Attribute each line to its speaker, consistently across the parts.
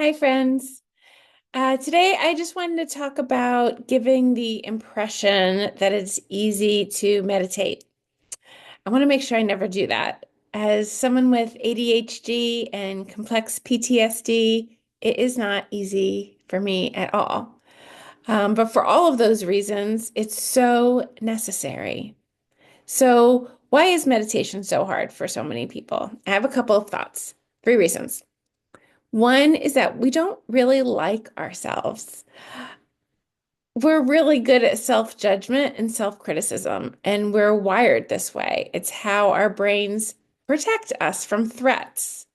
Speaker 1: Hi, friends. Today, I just wanted to talk about giving the impression that it's easy to meditate. I want to make sure I never do that. As someone with ADHD and complex PTSD, it is not easy for me at all. But for all of those reasons, it's so necessary. So, why is meditation so hard for so many people? I have a couple of thoughts. Three reasons. One is that we don't really like ourselves. We're really good at self-judgment and self-criticism, and we're wired this way. It's how our brains protect us from threats.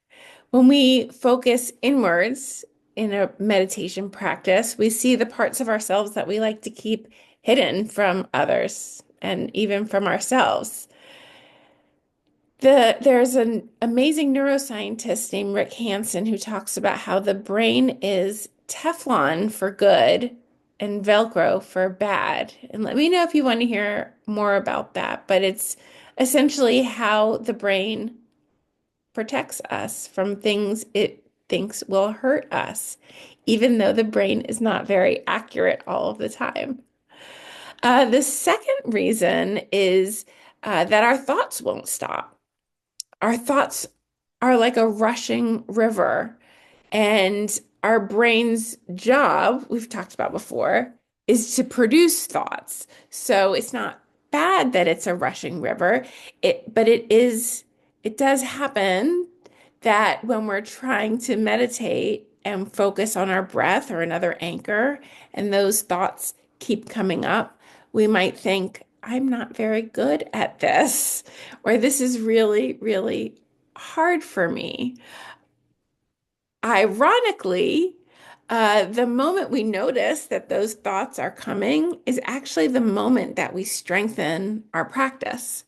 Speaker 1: When we focus inwards in a meditation practice, we see the parts of ourselves that we like to keep hidden from others and even from ourselves. There's an amazing neuroscientist named Rick Hansen who talks about how the brain is Teflon for good and Velcro for bad. And let me know if you want to hear more about that. But it's essentially how the brain protects us from things it thinks will hurt us, even though the brain is not very accurate all of the time. The second reason is that our thoughts won't stop. Our thoughts are like a rushing river, and our brain's job, we've talked about before, is to produce thoughts. So it's not bad that it's a rushing river. But it does happen that when we're trying to meditate and focus on our breath or another anchor, and those thoughts keep coming up, we might think, I'm not very good at this, or this is really, really hard for me. Ironically, the moment we notice that those thoughts are coming is actually the moment that we strengthen our practice.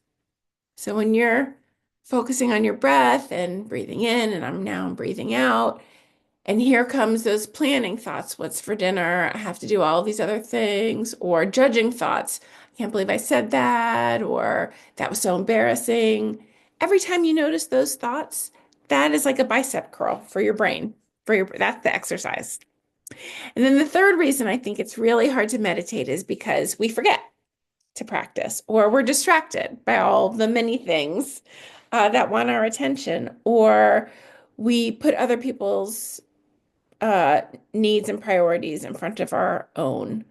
Speaker 1: So when you're focusing on your breath and breathing in, and I'm breathing out, and here comes those planning thoughts. What's for dinner? I have to do all these other things, or judging thoughts. I can't believe I said that, or that was so embarrassing. Every time you notice those thoughts, that is like a bicep curl for your brain. That's the exercise. And then the third reason I think it's really hard to meditate is because we forget to practice, or we're distracted by all the many things that want our attention, or we put other people's uh, needs and priorities in front of our own.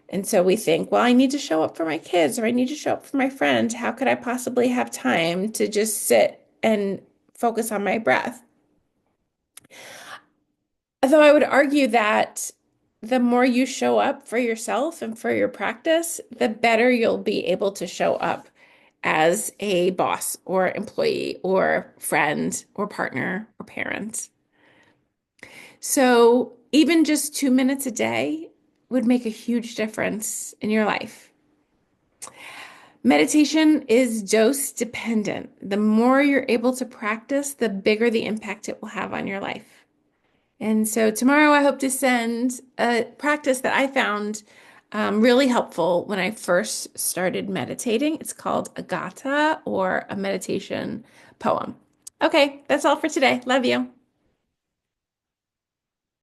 Speaker 1: And so we think, well, I need to show up for my kids, or I need to show up for my friends. How could I possibly have time to just sit and focus on my breath? Though I would argue that the more you show up for yourself and for your practice, the better you'll be able to show up as a boss or employee or friend or partner or parent. So even just 2 minutes a day would make a huge difference in your life. Meditation is dose dependent. The more you're able to practice, the bigger the impact it will have on your life. And so tomorrow, I hope to send a practice that I found really helpful when I first started meditating. It's called a gatha, or a meditation poem. Okay, that's all for today. Love you.